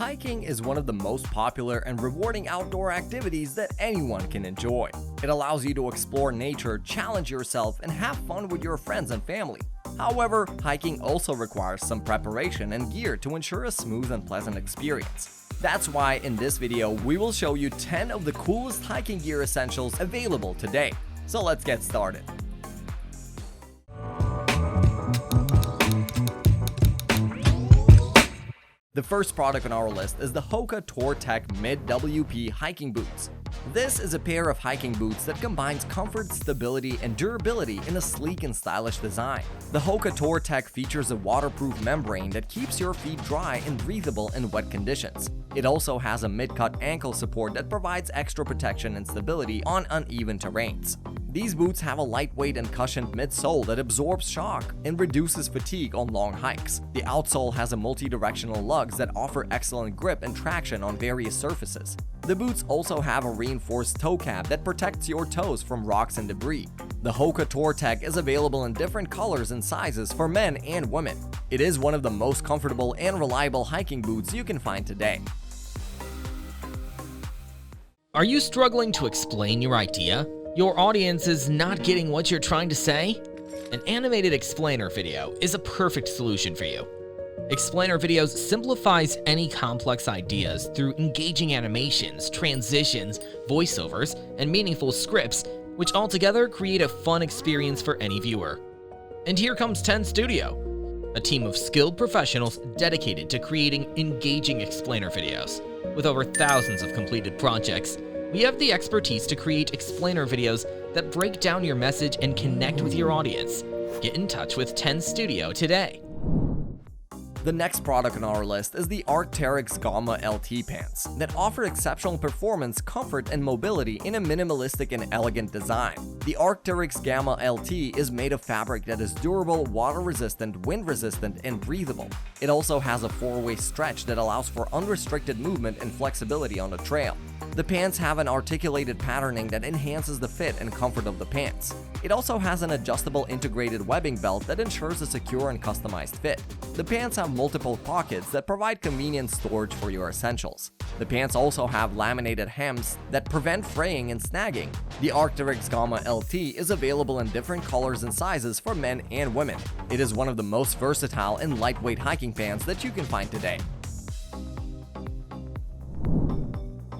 Hiking is one of the most popular and rewarding outdoor activities that anyone can enjoy. It allows you to explore nature, challenge yourself, and have fun with your friends and family. However, hiking also requires some preparation and gear to ensure a smooth and pleasant experience. That's why in this video, we will show you 10 of the coolest hiking gear essentials available today. So let's get started. The first product on our list is the HOKA Tor Tech Mid WP hiking boots. This is a pair of hiking boots that combines comfort, stability, and durability in a sleek and stylish design. The HOKA Tor Tech features a waterproof membrane that keeps your feet dry and breathable in wet conditions. It also has a mid-cut ankle support that provides extra protection and stability on uneven terrains. These boots have a lightweight and cushioned midsole that absorbs shock and reduces fatigue on long hikes. The outsole has a multi-directional lugs that offer excellent grip and traction on various surfaces. The boots also have a reinforced toe cap that protects your toes from rocks and debris. The HOKA Tor Tech is available in different colors and sizes for men and women. It is one of the most comfortable and reliable hiking boots you can find today. Are you struggling to explain your idea? Your audience is not getting what you're trying to say? An animated explainer video is a perfect solution for you. Explainer videos simplifies any complex ideas through engaging animations, transitions, voiceovers, and meaningful scripts, which altogether create a fun experience for any viewer. And here comes 10 Studio, a team of skilled professionals dedicated to creating engaging explainer videos. With over thousands of completed projects, we have the expertise to create explainer videos that break down your message and connect with your audience. Get in touch with 10 Studio today. The next product on our list is the Arcteryx Gamma LT pants that offer exceptional performance, comfort, and mobility in a minimalistic and elegant design. The Arcteryx Gamma LT is made of fabric that is durable, water-resistant, wind-resistant, and breathable. It also has a 4-way stretch that allows for unrestricted movement and flexibility on the trail. The pants have an articulated patterning that enhances the fit and comfort of the pants. It also has an adjustable integrated webbing belt that ensures a secure and customized fit. The pants have multiple pockets that provide convenient storage for your essentials. The pants also have laminated hems that prevent fraying and snagging. The Arcteryx Gamma LT is available in different colors and sizes for men and women. It is one of the most versatile and lightweight hiking pants that you can find today.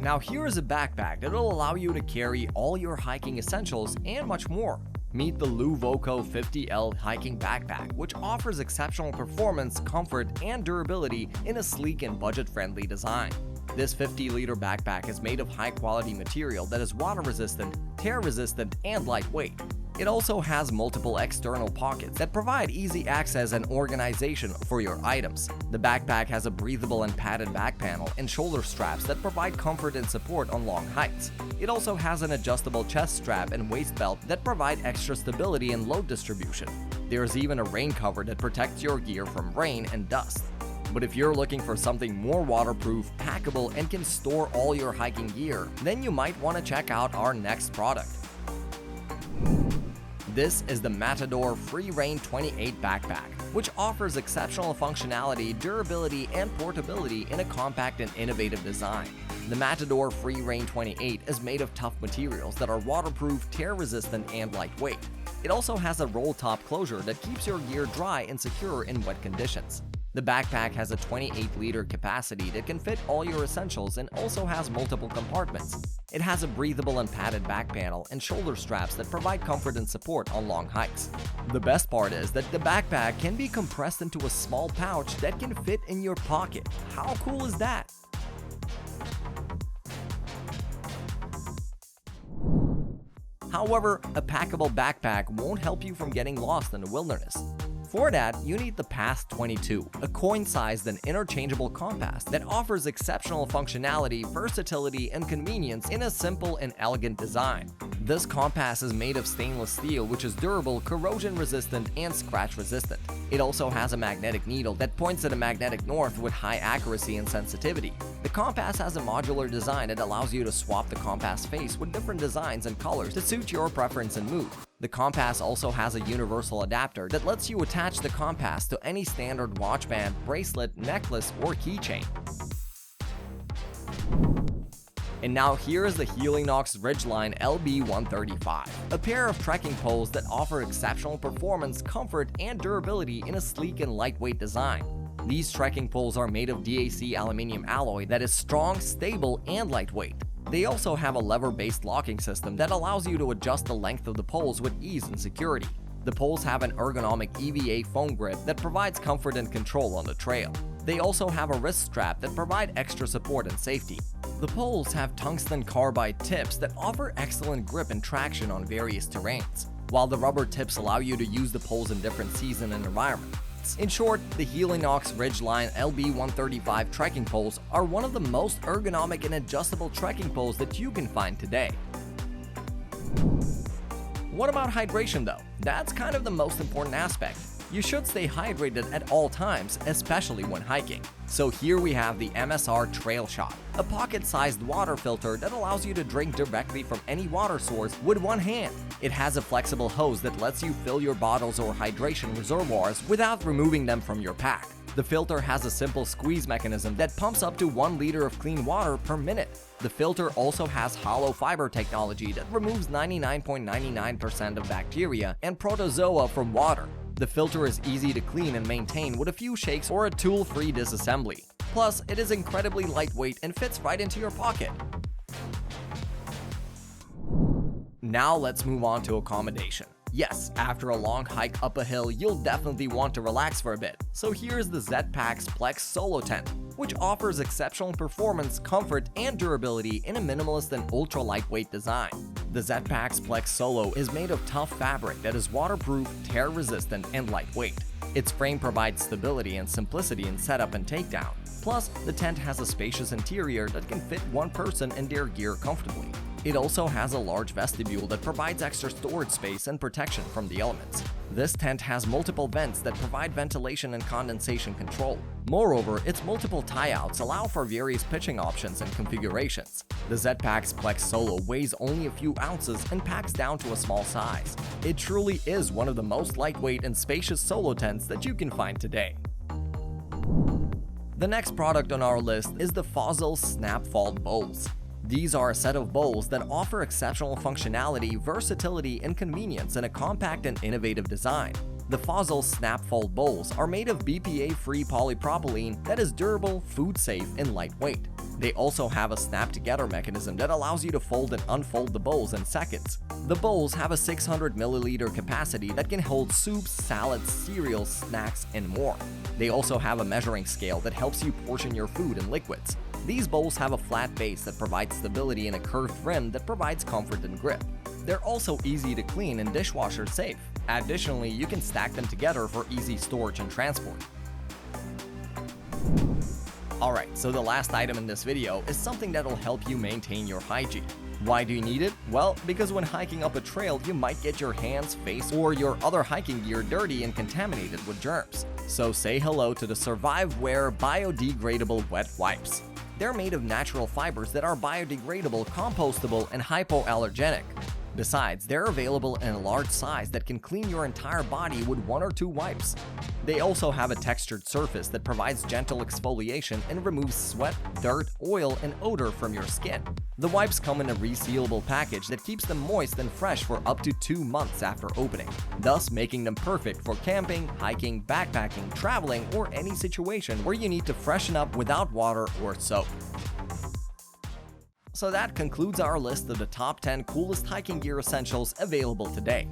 Now here is a backpack that will allow you to carry all your hiking essentials and much more. Meet the Luvoko 50L hiking backpack, which offers exceptional performance, comfort, and durability in a sleek and budget-friendly design. This 50-liter backpack is made of high-quality material that is water-resistant, tear-resistant, and lightweight. It also has multiple external pockets that provide easy access and organization for your items. The backpack has a breathable and padded back panel and shoulder straps that provide comfort and support on long hikes. It also has an adjustable chest strap and waist belt that provide extra stability and load distribution. There is even a rain cover that protects your gear from rain and dust. But if you're looking for something more waterproof, packable, and can store all your hiking gear, then you might want to check out our next product. This is the Matador Free Rein 28 backpack, which offers exceptional functionality, durability, and portability in a compact and innovative design. The Matador Free Rein 28 is made of tough materials that are waterproof, tear-resistant, and lightweight. It also has a roll-top closure that keeps your gear dry and secure in wet conditions. The backpack has a 28-liter capacity that can fit all your essentials and also has multiple compartments. It has a breathable and padded back panel and shoulder straps that provide comfort and support on long hikes. The best part is that the backpack can be compressed into a small pouch that can fit in your pocket. How cool is that? However, a packable backpack won't help you from getting lost in the wilderness. For that, you need the Pass 22, a coin-sized and interchangeable compass that offers exceptional functionality, versatility, and convenience in a simple and elegant design. This compass is made of stainless steel, which is durable, corrosion-resistant, and scratch-resistant. It also has a magnetic needle that points to the magnetic north with high accuracy and sensitivity. The compass has a modular design that allows you to swap the compass face with different designs and colors to suit your preference and mood. The compass also has a universal adapter that lets you attach the compass to any standard watch band, bracelet, necklace, or keychain. And now here is the Helinox Ridgeline LB135, a pair of trekking poles that offer exceptional performance, comfort, and durability in a sleek and lightweight design. These trekking poles are made of DAC aluminum alloy that is strong, stable, and lightweight. They also have a lever-based locking system that allows you to adjust the length of the poles with ease and security. The poles have an ergonomic EVA foam grip that provides comfort and control on the trail. They also have a wrist strap that provide extra support and safety. The poles have tungsten carbide tips that offer excellent grip and traction on various terrains, while the rubber tips allow you to use the poles in different season and environments. In short, the Helinox Ridgeline LB135 trekking poles are one of the most ergonomic and adjustable trekking poles that you can find today. What about hydration though? That's kind of the most important aspect. You should stay hydrated at all times, especially when hiking. So here we have the MSR TrailShot, a pocket-sized water filter that allows you to drink directly from any water source with one hand. It has a flexible hose that lets you fill your bottles or hydration reservoirs without removing them from your pack. The filter has a simple squeeze mechanism that pumps up to 1 liter of clean water per minute. The filter also has hollow fiber technology that removes 99.99% of bacteria and protozoa from water. The filter is easy to clean and maintain with a few shakes or a tool-free disassembly. Plus, it is incredibly lightweight and fits right into your pocket. Now let's move on to accommodation. Yes, after a long hike up a hill, you'll definitely want to relax for a bit. So here's the ZPack's Plex Solo Tent, which offers exceptional performance, comfort, and durability in a minimalist and ultra-lightweight design. The ZPack's Plex Solo is made of tough fabric that is waterproof, tear-resistant, and lightweight. Its frame provides stability and simplicity in setup and takedown. Plus, the tent has a spacious interior that can fit one person and their gear comfortably. It also has a large vestibule that provides extra storage space and protection from the elements. This tent has multiple vents that provide ventilation and condensation control. Moreover, its multiple tie-outs allow for various pitching options and configurations. The ZPack's Plex Solo weighs only a few ounces and packs down to a small size. It truly is one of the most lightweight and spacious solo tents that you can find today. The next product on our list is the Fozzils Snapfold Bowls. These are a set of bowls that offer exceptional functionality, versatility, and convenience in a compact and innovative design. The Fozzils Snapfold bowls are made of BPA-free polypropylene that is durable, food-safe, and lightweight. They also have a snap-together mechanism that allows you to fold and unfold the bowls in seconds. The bowls have a 600 milliliter capacity that can hold soups, salads, cereals, snacks, and more. They also have a measuring scale that helps you portion your food and liquids. These bowls have a flat base that provides stability and a curved rim that provides comfort and grip. They're also easy to clean and dishwasher safe. Additionally, you can stack them together for easy storage and transport. Alright, so the last item in this video is something that'll help you maintain your hygiene. Why do you need it? Well, because when hiking up a trail, you might get your hands, face, or your other hiking gear dirty and contaminated with germs. So say hello to the Surviveware Biodegradable Wet Wipes. They're made of natural fibers that are biodegradable, compostable, and hypoallergenic. Besides, they're available in a large size that can clean your entire body with 1 or 2 wipes. They also have a textured surface that provides gentle exfoliation and removes sweat, dirt, oil, and odor from your skin. The wipes come in a resealable package that keeps them moist and fresh for up to 2 months after opening, thus making them perfect for camping, hiking, backpacking, traveling, or any situation where you need to freshen up without water or soap. So that concludes our list of the top 10 coolest hiking gear essentials available today.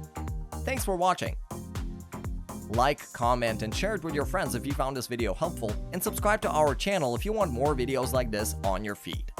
Thanks for watching. Like, comment, and share it with your friends if you found this video helpful, and subscribe to our channel if you want more videos like this on your feed.